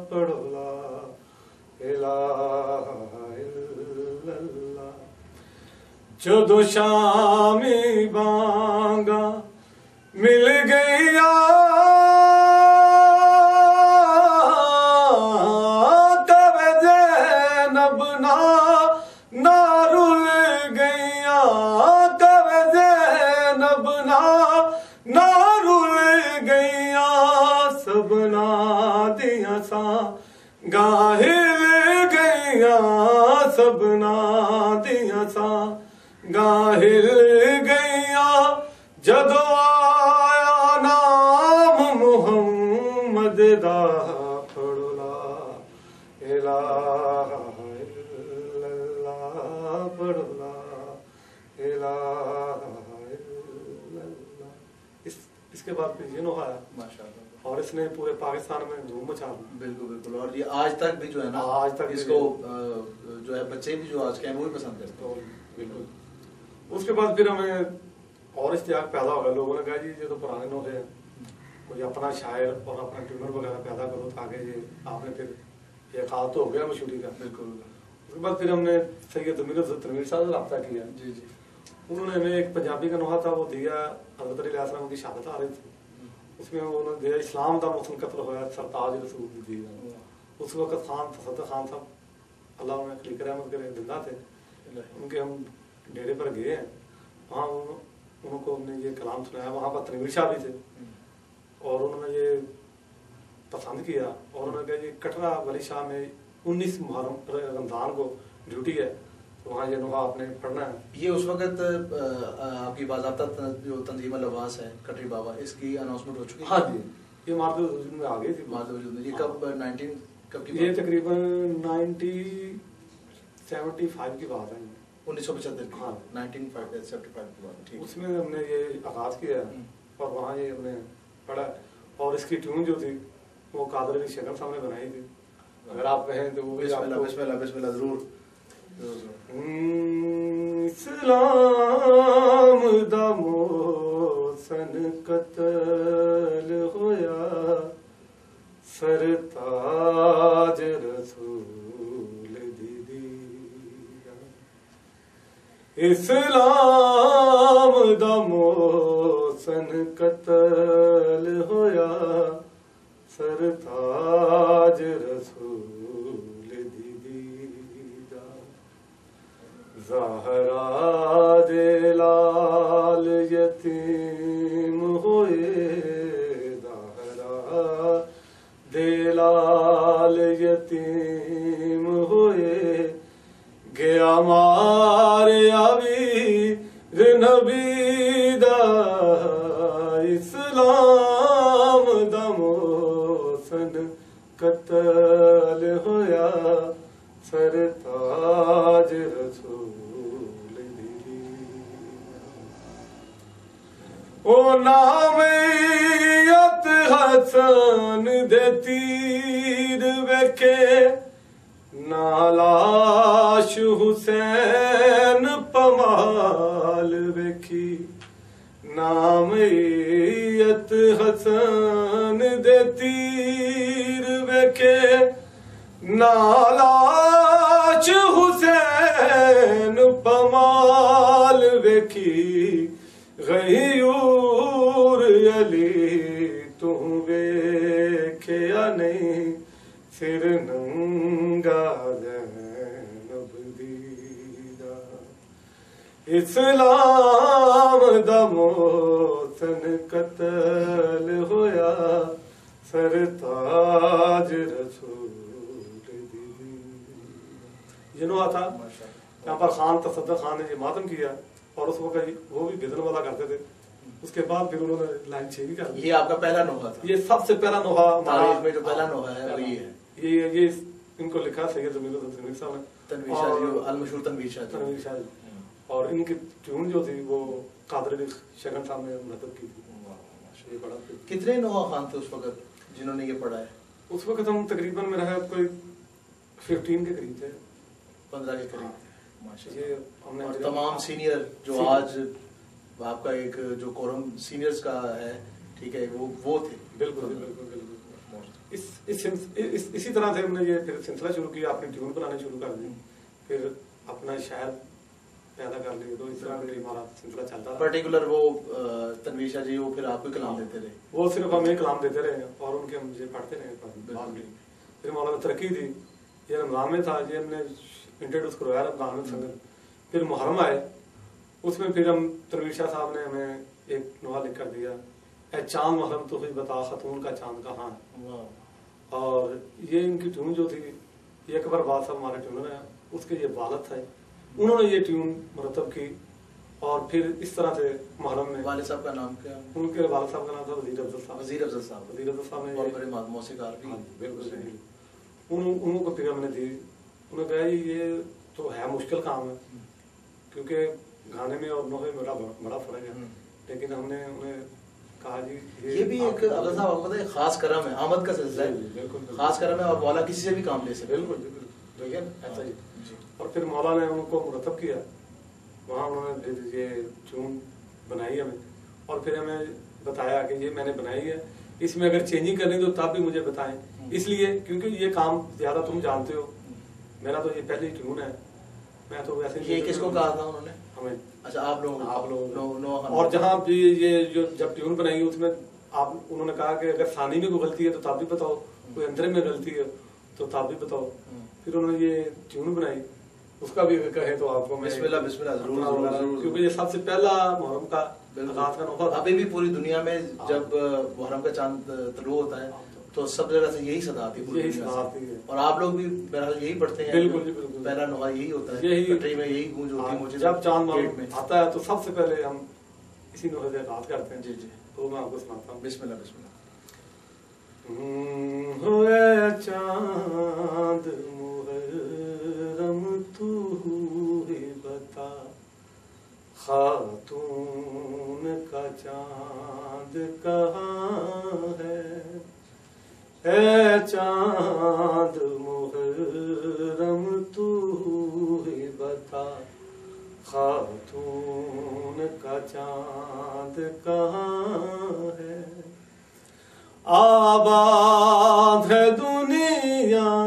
پڑھو لا الہ الا اللہ. جدو شامی بانگا مل گیا تب زینب نہ رل گیا تب زینب نہ رل گیا سبنا دیا سا گاہل گیا سبنا دیا سا گاہل گیا جدو آیا نام محمد دا پڑھو لا الہ الا اللہ پڑھو لا الہ الا اللہ. اس کے بعد پھر یہ نوحہ آیا ماشاءاللہ اور اس نے پورے پاکستان میں دھوم مچا دی. بالکل بالکل. اور یہ آج تک بھی جو ہے نا آج تک اس کو جو ہے بچے بھی جو آج کے ہیں وہ بھی پسند کرتے ہیں. بالکل. اس کے بعد پھر ہمیں اور اشتیاق پیدا ہو گیا. لوگوں نے کہا جی یہ تو پرانے نوحے ہیں کوئی اپنا شاعر اور اپنا ٹیونر وغیرہ پیدا کرو تاکہ یہ آپ نے پھر یہ خاص تو ہو گیا مشہوری کا. بالکل. اس کے بعد پھر ہم نے سید امیر تنویر صاحب سے رابطہ کیا. جی جی. انہوں نے ہمیں ایک پنجابی کا نوحہ تھا وہ دیا. حضرت علیہ السلام کی شہادت آ رہی تھی. اس میں انہوں نے دیا اسلام دا محسن قتل ہوا سرتاج رسول دی. اس وقت خان تصدق خان صاحب اللہ انہیں خلیق رحمت کرے زندہ تھے. ان کے ہم ڈیرے پر گئے ہیں وہاں ان کو ہم نے یہ کلام سنایا. وہاں پر تنویر شاہ بھی تھے اور انہوں نے یہ پسند کیا اور انہوں نے کہا یہ کٹرا ولی شاہ میں 19 محرم رمضان کو ڈیوٹی ہے وہاں یہ نوحہ آپ نے پڑھنا ہے. یہ اس وقت آپ کی باضابطہ جو تنظیم اللواز ہے کٹری بابا اس کی اناؤنسمنٹ ہو چکی ہے. ہاں جی یہ مارد وجود میں آ گئی تھی. مارد وجود میں یہ کب 19 کب کی یہ تقریباً 1975 کی بات ہے. 1975 ہاں 1975 کی بات. ٹھیک. اس میں ہم نے یہ آغاز کیا اور وہاں یہ ہم نے پڑھا اور اس کی ٹیون جو تھی وہ قادر علی شکر صاحب نے بنائی تھی. اگر آپ کہیں تو وہ بھی بسم اللہ بسم اللہ بسم اللہ ضرور. اسلام دا محسن قتل ہویا سرتاج رسول دی. اسلام دا محسن قتل ہویا سرتاج رسول دی. زہرا دے لال یتیم ہوئے زہرا دے لال یتیم ہوئے گیا مارے ابھی نبی دا. اسلام دا محسن قتل ہویا سرتاج رسول دی. او نامیت حسن دے تیر ویکھے نالاش حسین پمال ویکھی. نامیت حسن دے تیر ویکھے نالاش حسین پمال ویکھی. غیور علی تم ویکھیا نہیں پھر ننگا زینب دی. اسلام دا محسن قتل ہویا سرتاج رسول دی. یہ نوحہ تھا یہاں پر خان تصدق خان نے یہ ماتم کیا اور اس وقت وہ بھی غزل والا کرتے تھے. اس کے بعد پھر انہوں نے لائن چینج کر دی. یہ آپ کا پہلا نوحہ تھا. یہ سب سے پہلا نوحہ تاریخ میں جو پہلا نوحہ ہے وہ یہ ہے. یہ ان کو لکھا سید امیر تنویر صاحب نے. تنویر شاہ جی المشہور تنویر شاہ جی. اور ان کی ٹیون جو تھی وہ قادر علی شکن صاحب نے مرتب کی تھی. کتنے نوحہ خان تھے اس وقت جنہوں نے یہ پڑھا ہے؟ اس وقت ہم تقریباً میرا ہے کوئی 15 کے قریب تھے. 15 کے قریب. اور تمام سینئر جو آج آپ کا ایک جو کورم سینئرز کا ہے ٹھیک ہے وہ تھے. بالکل بالکل بالکل. اسی طرح سے ہم نے یہ پھر سلسلہ شروع کیا, اپنی ٹیون بنانے شروع کر دی, پھر اپنا شہر پیدا کر لیے. تو اس طرح ہمارا سلسلہ چلتا تھا. پرٹیکولر وہ تنویر شاہ جی وہ پھر آپ کو کلام دیتے رہے؟ وہ صرف ہمیں کلام دیتے رہے اور ان کے مجھے پڑھتے رہے. پھر مولانا ترقی دی, یہ رمضان میں تھا, یہ ہم نے انٹروڈیوس کروایا رمضان میں سنگت. پھر محرم آئے, اس میں پھر ہم تنویر شاہ صاحب نے ہمیں ایک نوحہ لکھ کر دیا, اے چاند محرم تو بتا خاتون کا چاند کہاں ہے. اور یہ ان کی ٹیون جو تھی, یہ اکبر باد صاحب ہمارے ٹیونر ہیں, اس کے یہ والد تھے, انہوں نے یہ ٹیون مرتب کی. اور پھر اس طرح سے محرم میں. والد صاحب کا نام کیا؟ ان کے والد صاحب کا نام تھا وزیر افضل صاحب. وزیر افضل صاحب. وزیر افضل صاحب نے بہت بڑے موسیقار بھی. بالکل. انہوں کو پھر ہم نے دی. انہوں نے کہا یہ تو ہے مشکل کام ہے, کیونکہ گانے میں اور نوحے میں بڑا فرق ہے, لیکن ہم نے انہیں کہا جی یہ بھی ایک اگر صاحب آپ کو پتہ ہے خاص کرم ہے, آمد کا سلسلہ ہے, خاص کرم ہے, اور مولا کسی سے بھی کام لے سکتے. بالکل بالکل ایسا ہی. اور پھر مولا نے ان کو مرتب کیا, وہاں انہوں نے یہ ٹیون بنائی ہمیں, اور پھر ہمیں بتایا کہ یہ میں نے بنائی ہے, اس میں اگر چینجنگ کرنی تو تب بھی مجھے بتائیں. اس لیے کیونکہ یہ کام زیادہ تم جانتے ہو, میرا تو یہ پہلی ٹیون ہے, میں تو ویسے. یہ کس کو کہا تھا انہوں نے؟ ہمیں. اچھا آپ لوگ. اور جہاں بھی یہ جو جب ٹیون بنائی اس میں آپ انہوں نے کہا کہ اگر ثانی میں کوئی غلطی ہے تو تب بھی بتاؤ, کوئی اندر میں غلطی ہے تو تب بھی بتاؤ. پھر انہوں نے یہ ٹیون بنائی, اس کا بھی کہے تو آپ کو میں بسم اللہ بسم اللہ ضرور, کیونکہ یہ سب سے پہلا محرم کا آغاز کا نوحہ تھا. ابھی بھی پوری دنیا میں جب محرم کا چاند طلوع ہوتا ہے تو سب جگہ سے یہی صدا آتی ہے, اور آپ لوگ بھی بہرحال یہی پڑھتے ہیں. بالکل پہلا نوحہ یہی ہوتا ہے, کٹری میں یہی گونج ہوتی ہے. جب چاند آتا ہے تو سب سے پہلے ہم اسی نوحے سے آغاز کرتے ہیں. جی جی, تو میں آپ کو سناتا ہوں. بسم اللہ بسم اللہ. ہوئے چاند محرم تو ہی بتا, خاتون کا چاند کہاں ہے. اے چاند محرم تو ہی بتا, خاتون کا چاند کہاں ہے. آباد ہے دنیا